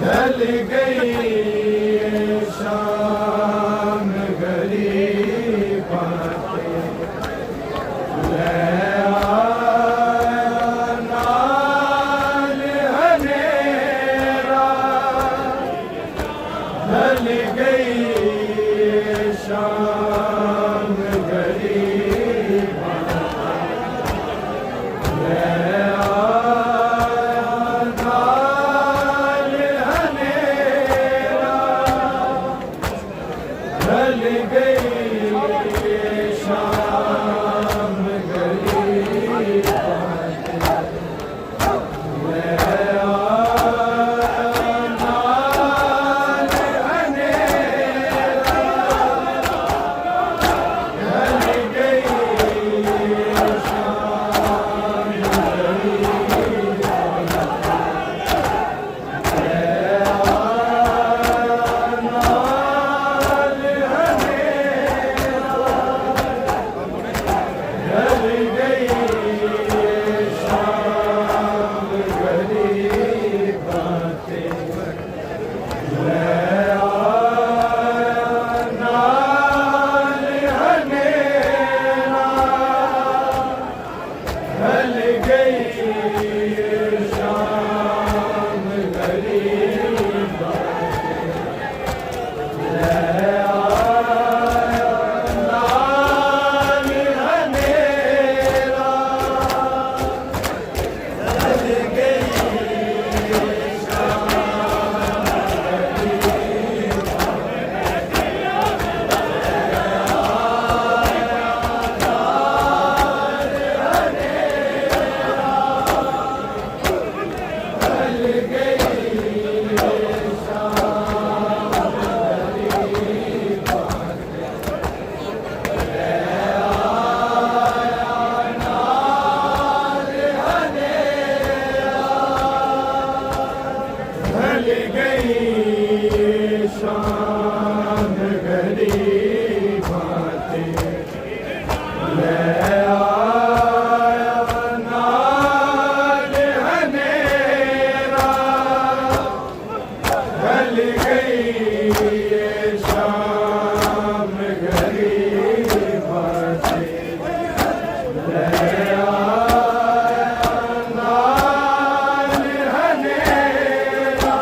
ढल गई शाम गरीब बातें ले आया नाल हनेरा ढल गई शाम गरीब बातें ले ढल गई शाम गरीब ले आया नाल हनेरा ढल गई शाम गरीब ले शाम गरीब बातें ले आया नाल हनेरा ढल गई शाम गरीब बातें ले आया नाल हनेरा ढल गई शाम गरीब बातें ले आया नाल हनेरा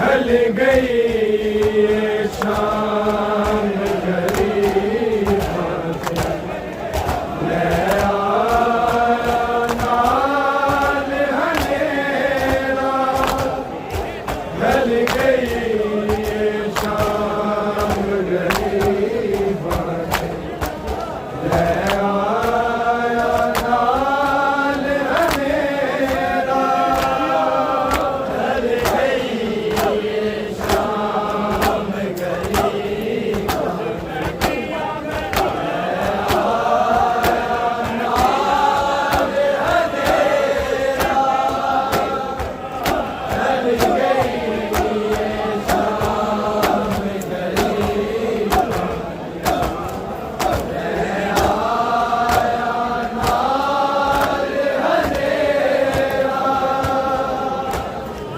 ढल गई शाम गरीब बातें ले आया नाल हनेरा ढल गई शाम गरीब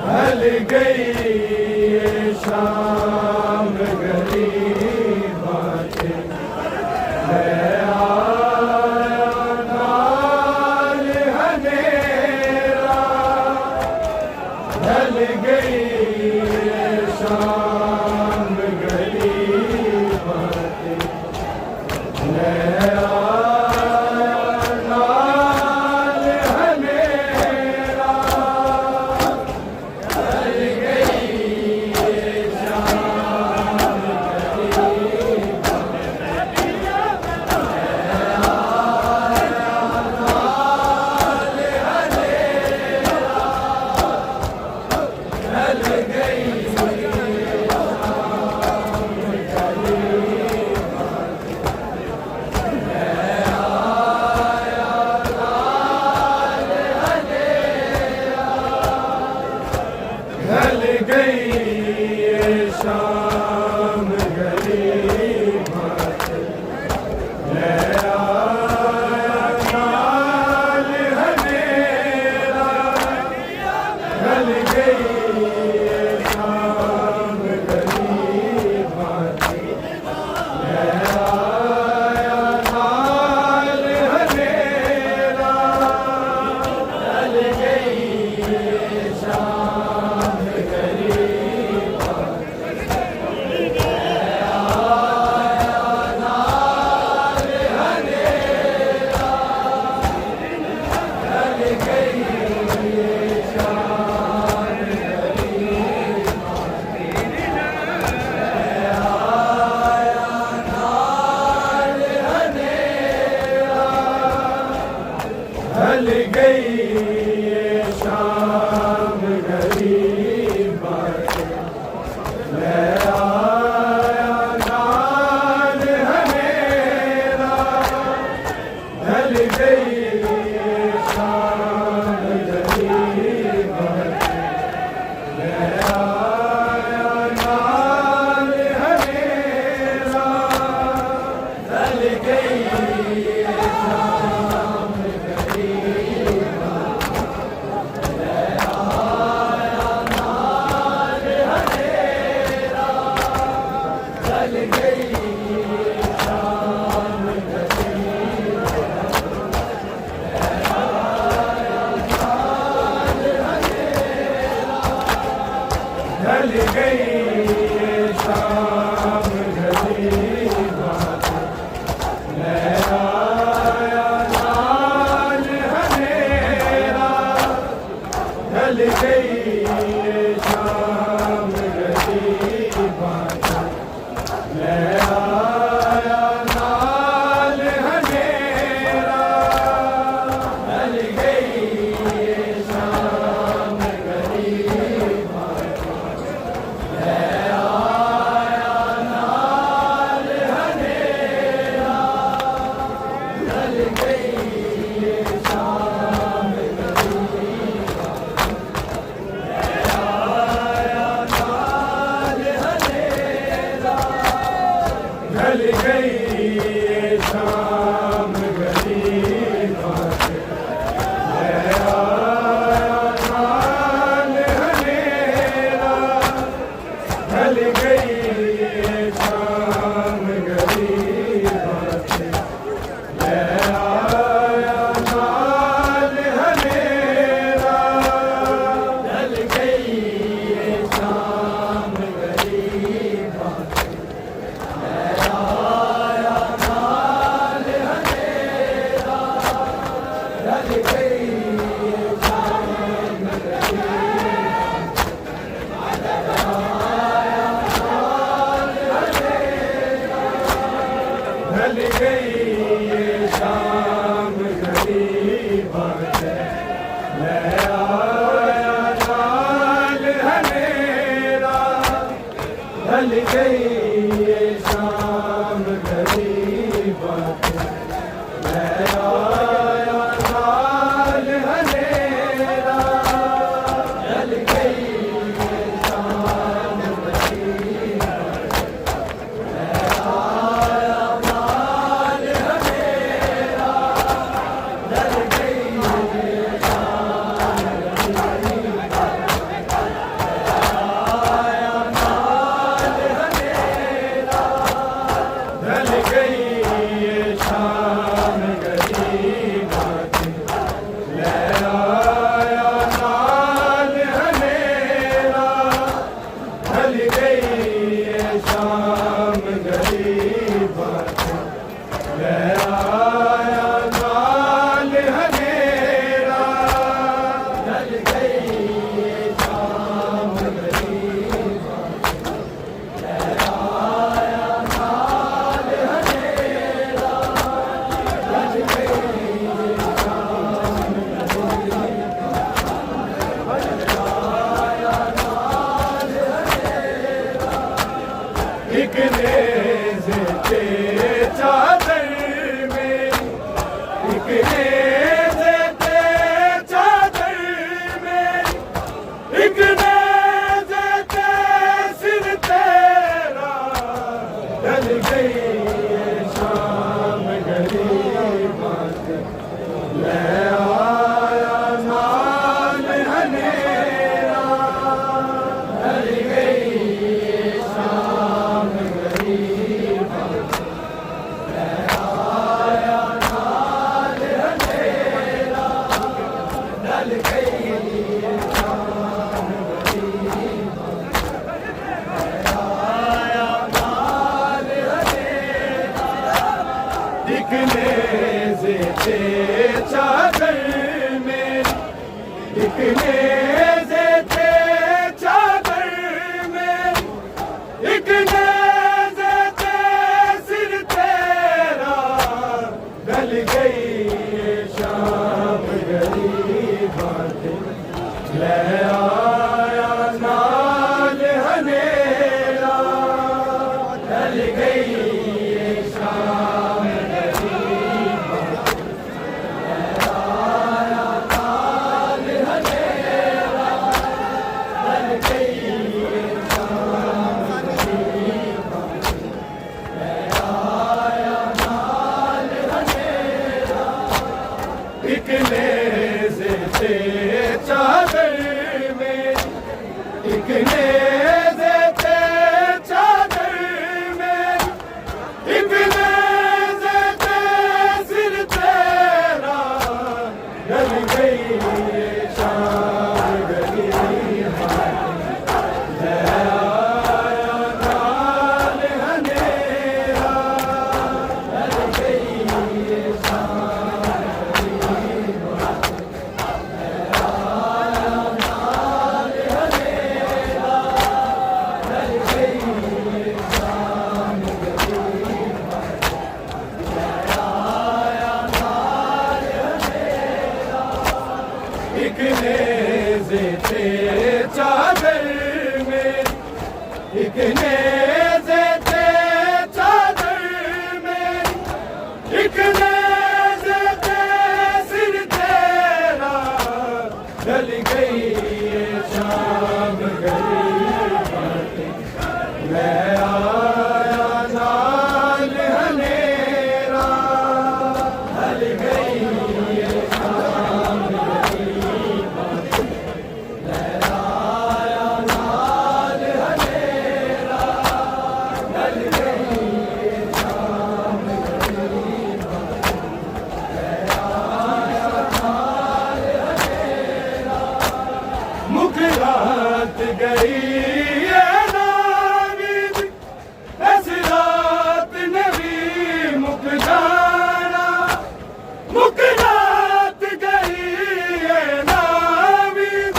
ढल गई शाम गरीब बातें ले आया नाल हनेरा ढल गई शाम गरीब बातें ले आया नाल हनेरा ढल गई ढल गई ये शाम गरीब ले आया नाल हनेरा ढल गई ये शाम गरीब ले आया नाल हनेरा ढल गई ये शाम गरीब ढल गई ये शाम गरीब ले आया नाल हनेरा ढल गई ये शाम गरीब ले आया नाल हनेरा ढल गई ये शाम गरीब ढल गई ये शाम गरीब ढल गई ये शाम गरीब ले आया नाल हनेरा ढल गई ये शाम गरीब ले आया नाल हनेरा ढल गई ये शाम गरीब ढल गई ये शाम गरीब ले आया नाल हनेरा ढल गई ये शाम गरीब ले आया नाल हनेरा ढल गई ये शाम गरीब ढल गई ये शाम गरीब ले आया नाल हनेरा ढल गई ये शाम गरीब ले आया नाल हनेरा ढल गई ये शाम गरीब ढल गई ये शाम गरीब ले आया नाल हनेरा थे चादर में, एक नेज़े थे चादर में, एक नेज़े थे सिर तेरा, ढल गई ये शाम गरीबां ते, ले आया नाल हनेरा, ढल गई ये शाम गरीबां ते, ले आया नाल हनेरा, ढल गई ये शाम गरीबां ते, ले आया नाल हनेरा, एक नेज़े थे चादर में, एक नेज़े थे चादर में, एक नेज़े थे सिर तेरा, ढल गई ये शाम गरीबां ते, ले आया नाल हनेरा, ढल गई ये शाम गरीबां ते, ले आया नाल हनेरा, ढल गई ये शाम गरीबां ते, ले आया नाल हनेरा, एक नेज़े थे चादर में, एक नेज़े थे चादर में, एक नेज़े थे सिर तेरा, ढल गई ये शाम गरीबां ते, ले आया नाल हनेरा, ढल गई ये शाम गरीबां ते, ले आया नाल हनेरा, ढल गई ये शाम गरीबां ते, ले आया नाल हनेरा, मुख रात गई ये नावीद, ऐस रात ने भी मुक जाना, मुक रात गई ये नावीद,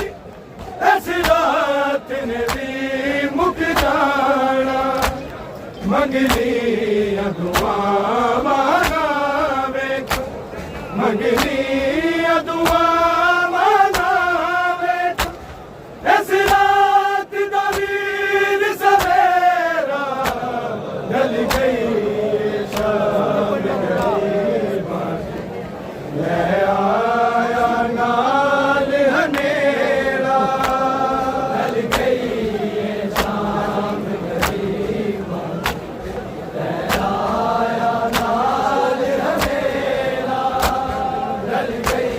ऐस रात ने भी मुक जाना, मंगली दुआ माना वेख, मंगली दुआ माना वेख, इस रात दा वीर सवेरा, ढल गई ये शाम गरीबां ते, ले आया नाल हनेरा, ढल गई ये शाम गरीबां ते, ले आया नाल हनेरा, ढल गई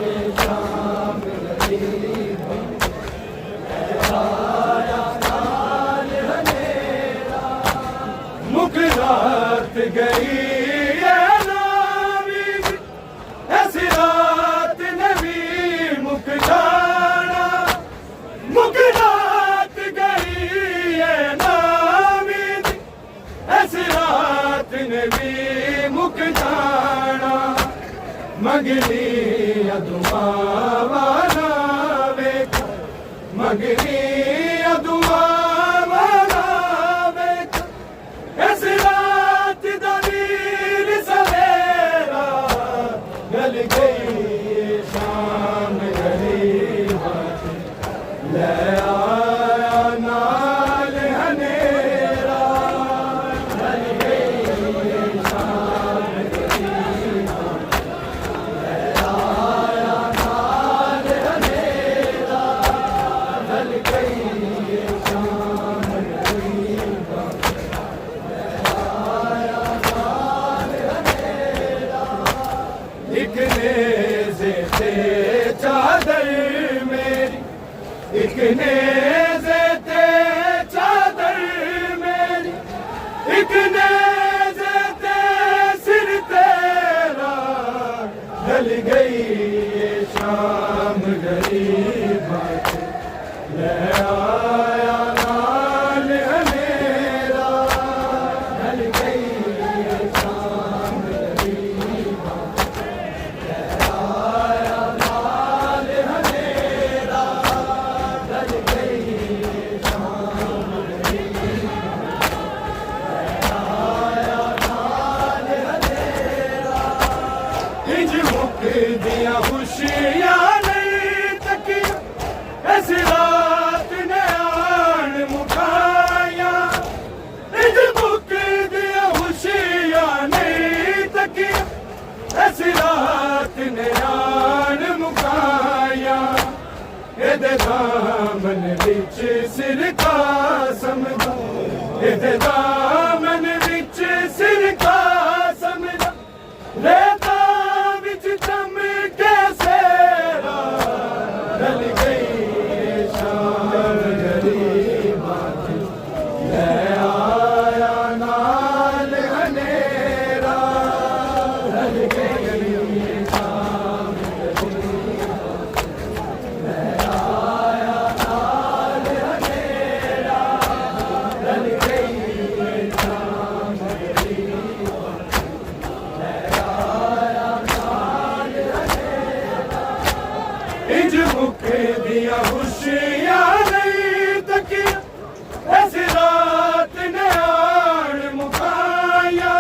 ये शाम गरीबां ते, ले आया नाल हनेरा, मुक रात गई ये नावीद, ऐस रात ने भी मुक जाना, मुक रात गई ये नावीद, ऐस रात ने भी मुक जाना, मंगली दुआ वाला वेख, मंगली दुआ वाला वेख, इस रात दा वीर सवेरा, ढल गई ये शाम गरीबां ते, ले आया नाल हनेरा, ढल गई ये शाम गरीबां ते, ले आया नाल हनेरा, ढल गई ये शाम गरीबां ते, ले आया नाल हनेरा, एक नेज़े थे चादर मेरी, एक ने विच सिरका समझा इहदे दामन विच सिरका समझा रेता विच चमके सेरा ढल गई शाम गरीबां दी ले आया नाल हनेरा ढल गई शाम इंज मुखे दिया खुशियां नहीं तकिया ऐसी रात ने आन मुकाया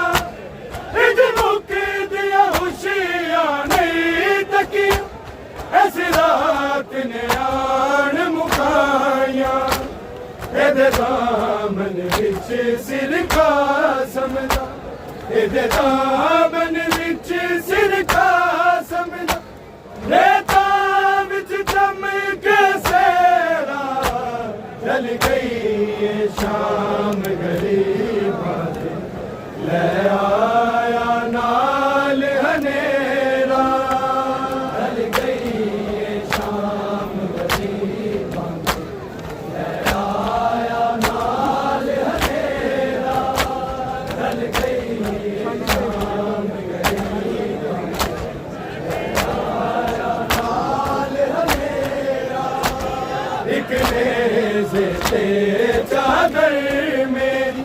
इंज मुखे दिया खुशियां नहीं तकिया ऐसी रात ने आन मुकाया एदे दामन विच सिरका समझा एदे दामन विच सिरका समझा रेता विच चमके सेरा ढल गई शाम गरीबां दी ले आया नाल हनेरा ढल गई शाम गरीबां दी ले आया नाल हनेरा ढल गई शाम गरीबां एक नेज़े ते चादर मेरी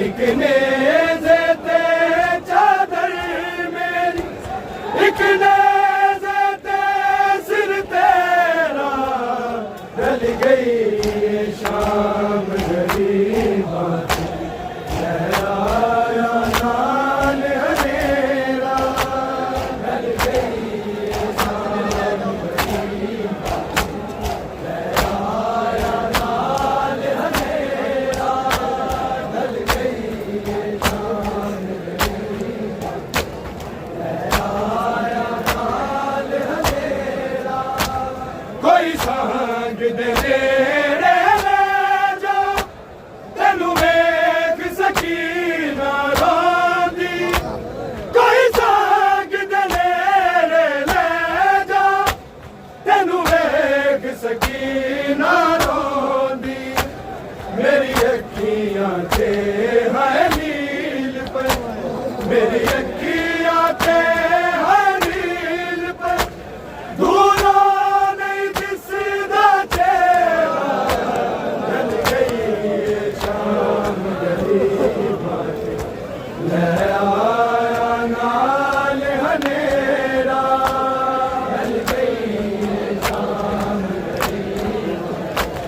एक नेज़े ते चादर मेरी एक नेज़े ते सिर तेरा ढल गई शाम गरीबां दी ले आया नाल हनेरा ढल गई शाम गरीबां कोई सांग दे नेड़े ले जा तेनू वेख सकीना रोंदी कोई सांग दे नेड़े ले जा तेनू वेख सकीना रोंदी मेरी अखियां ते है नील पर मेरी अखियां ते है नील पर दूरों ले आया नाल हनेरा ढल गई शाम गरीबां ले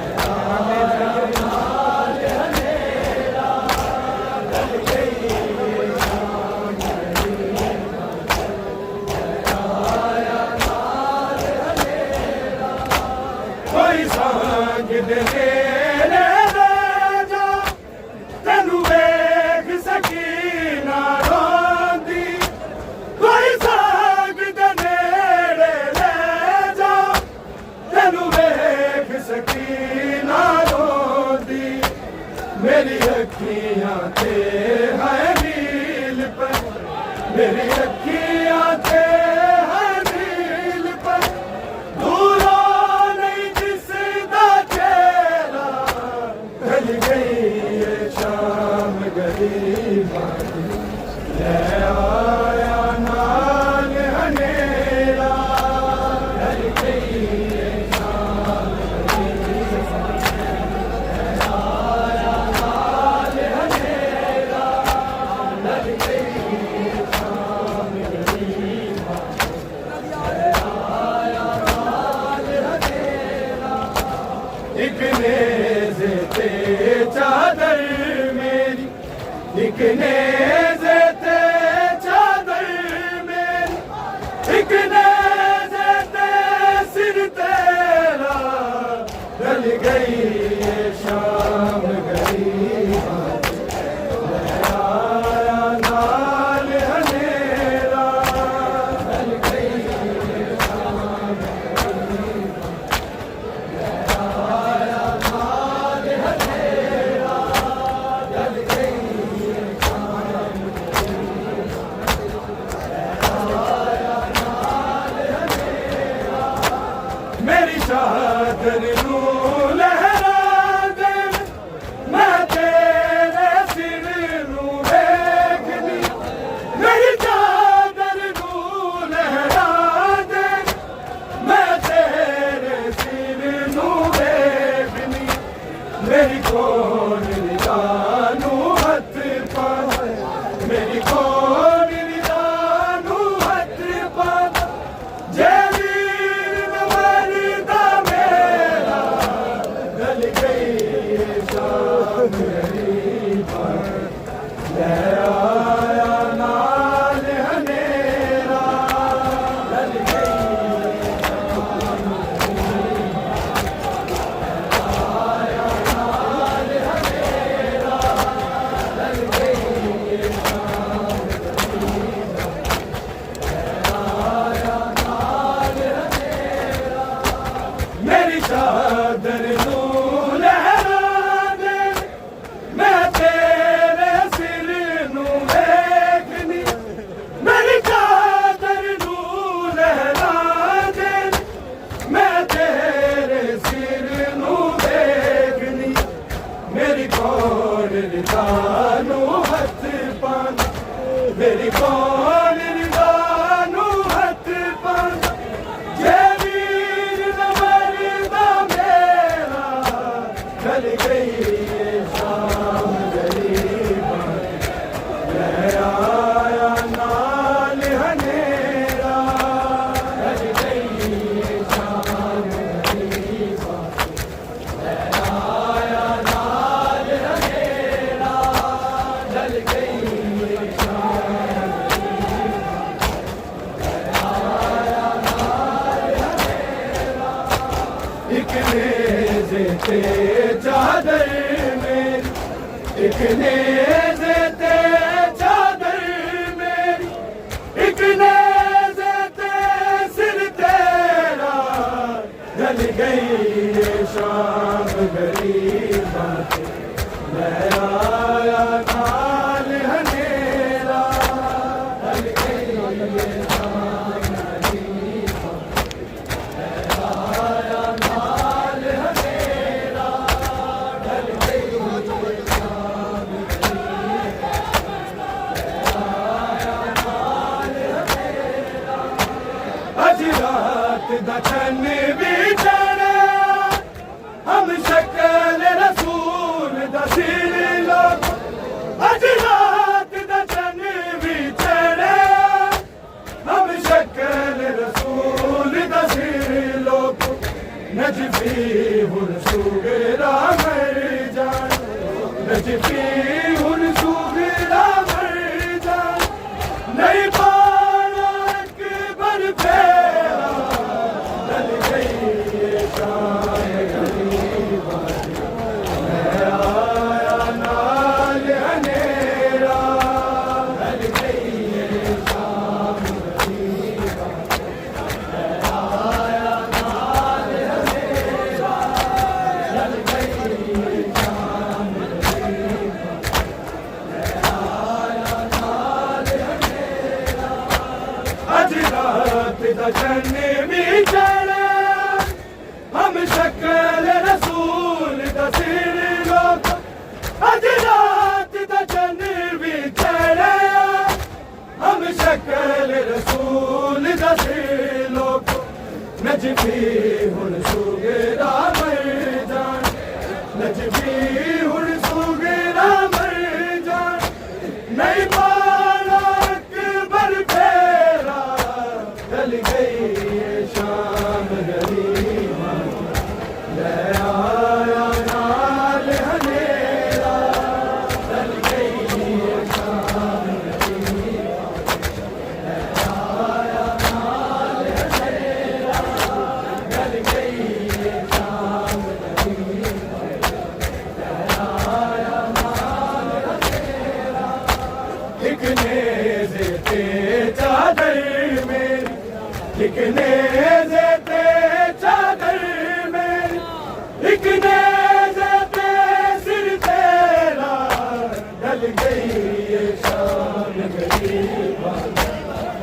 आया नाल हनेरा ढल गई शाम गरीबां ले आया नाल हनेरा कोई सांग दे नेड़े ले जा तेनू वेख सकीना रोंदी कोई सांग दे नेड़े ले जा तेनू वेख सकीना रोंदी मेरी अखियां ते है नील पर मेरी अखियां ते है नील पर दूरों नहीं दिसदा चेहरा ढल गई शाम गरीबां दी ले आया नाल हनेरा ढल गई शाम गरीबां ले आया नाल हनेरा ढल गई शाम गरीबां ले आया नाल हनेरा एक नेज़े ते चादर मेरी एक नेज़े ते चादर मेरी एक नेज़े ते सिर तेरा ढल गई शाम गरीबां दी ले आया नाल हनेरा ढल गई शाम गरीबां ले आया मेरी कौन रिदानू हथ पांदा मेरी कौन रिदानू हथ पांदा जे वीर न मरदा मेरा गल गई शाम गरीबा ले आया नाल हनेरा गल मेरी चादर नू लहरा दे मैं तेरे सिर नू देखनी मेरी चादर नू लहरा दे मैं तेरे सिर नू देखनी मेरी कौन रिदानू हथ पांदा मेरी कौन रिदानू हथ पांदा जे वीर न मरदा मेरा गल गई शाम गरीबा ले आया नाल हनेरा गल गई शाम गरीबा ले आया नाल हनेरा गल गई एक नेज़े ते चादर मेरी एक नेज़े ते चादर मेरी एक नेज़े ते सिर तेरा ढल गई ये शाम गरीबा ले आया नाल हनेरा ढल गई ये शाम गरीबा ले आया नाल हनेरा ढल गई ये शाम गरीबा ले आया नाल हनेरा अज रात दा चन्न भी चढ़िया हम शक्ल रसूल दा सिर लोग अज रात दा चन्न भी चढ़िया हम शक्ल रसूल दा सिर लोग नजफी हुन सुगरा मर जान नजफी हुन सुगरा मर जान नहीं पाना अकबर फेरा ढल गई ये शाम गरीबा ले आया नाल हनेरा ढल गई ये शाम गरीबा ले आया नाल हनेरा ढल गई ये शाम गरीबा ले आया नाल हनेरा अज रात दा चन्न भी चढ़िया हम शक्ल रसूल दा सिर लोग अज रात दा चन्न भी चढ़िया हम शक्ल रसूल दा सिर लोग नजफी हुन सुगरा मर जान नजफी हुन सुगरा मर जान नहीं पाना अकबर फेरा ढल गई ये शाम गरीबा ले आया नाल हनेरा ढल गई ये शाम गरीबा ले आया नाल हनेरा ढल गई ये शाम गरीबा ले आया नाल हनेरा एक नेज़े ते चादर मेरी एक नेज़े ते चादर मेरी एक नेज़े ते सिर तेरा ढल गई ये शाम गरीबा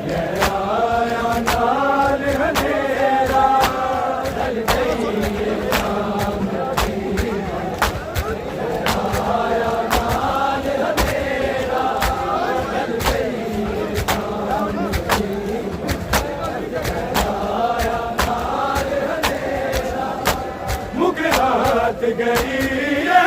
ले आया नाल हनेरा ढल गई ये शाम गरीबा ले आया नाल हनेरा ढल गई ये शाम गरीबा गई है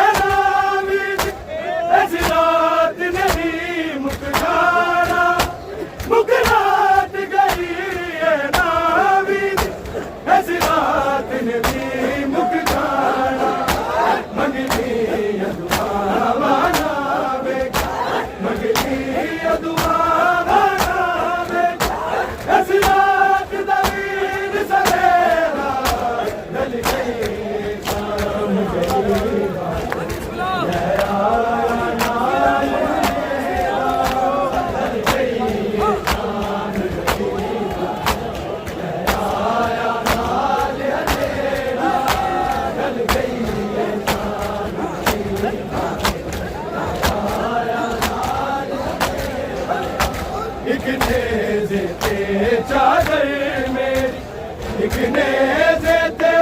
नेज़े ते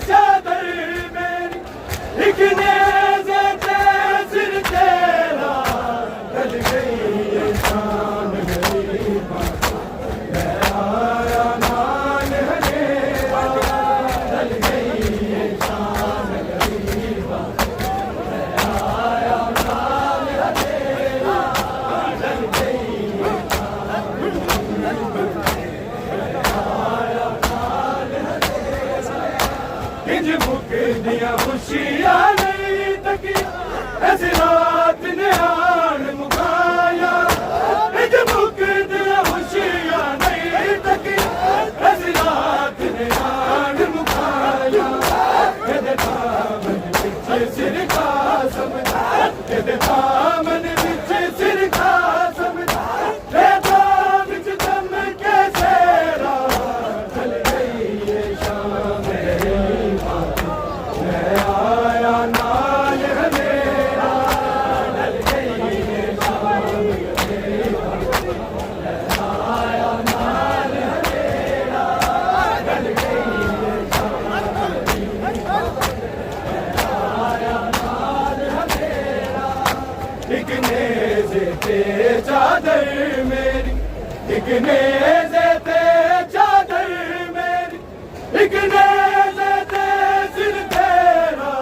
चादर मेरी, एक नेज़े ते सिर तेरा, ढल गई ये शाम गरीबा, मैं आया नाल हनेरा, ढल गई ये शाम गरीबा, मैं आया नाल हनेरा, ढल गई ये शाम इंज मुकदियां खुशियां नहीं तकिया, ऐसी रात ने आन मुकाया। इंज मुकदियां खुशियां नहीं तकिया, ऐसी रात ने आन मुकाया। कहते दामन बिच सिर का समझा, कहते दामन बिच सिर का समझा, कहता बिच दम के सेरा, चल गई ये शाम गरीबा, मैं आया नाल हनेरा, ढल गई ये शाम गरीबा, मैं आया नाल हनेरा, ढल गई ये शाम गरीबा, मैं आया नाल हनेरा। एक नेज़े ते चादर मेरी, एक नेज़े ते चादर मेरी, एक नेज़े ते सिर तेरा,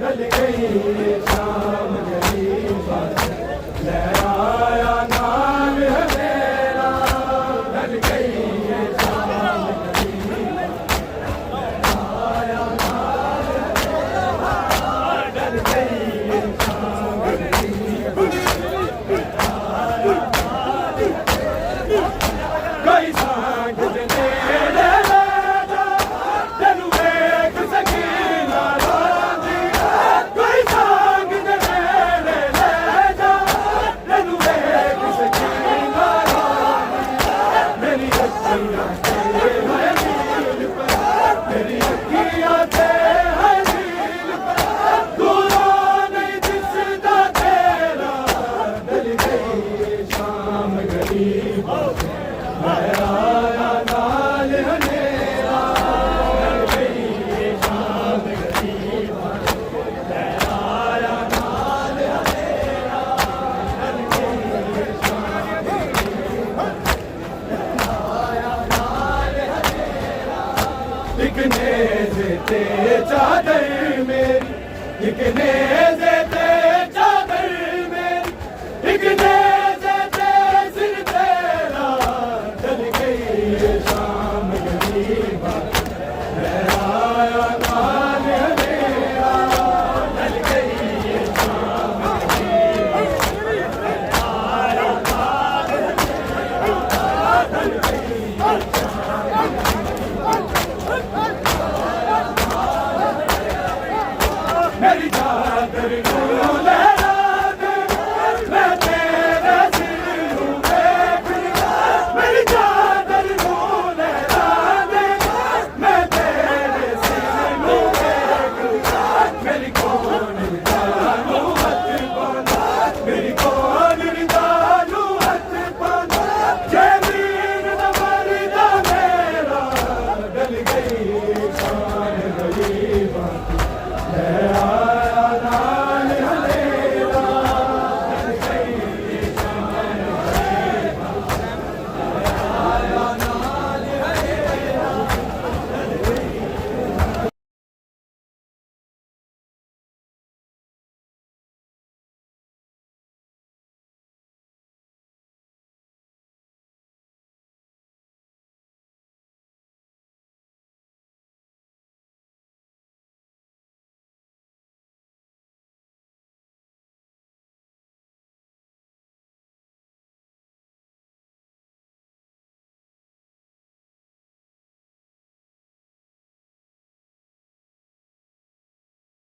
ढल गई ये शाम गरीबा, मैं आया नाल हनेरा, ढल गई ये शाम गरीबा, मैं आया नाल हनेरा, ढल गई ये शाम गरीबा, कोई सांग दे नेड़े ले जा, तैनू वेख सकीना रांदी, कोई सांग दे नेड़े ले जा, तैनू वेख सकीना रांदी। मेरी अखियां ते है नील पर, मेरी अखियां ते है नील पर, दूरा नहीं दिसदा तेरा, ढल गई ये शाम गरीबा, मैं आया नाल हनेरा, ढल गई ये शाम गरीबा, मैं आया नाल हनेरा, ढल गई ये शाम गरीबा, मैं आया नाल हनेरा। एक नेज़े ते चादर मेरी, एक नेज़े ते चादर मेरी, एक नेज़े ते सिर तेरा, ढल गई ये शाम गरीबा, मैं आया नाल हनेरा, ढल गई ये शाम गरीबा, मैं आया नाल हनेरा, ढल गई ये शाम गरीबा, मेरी चादर को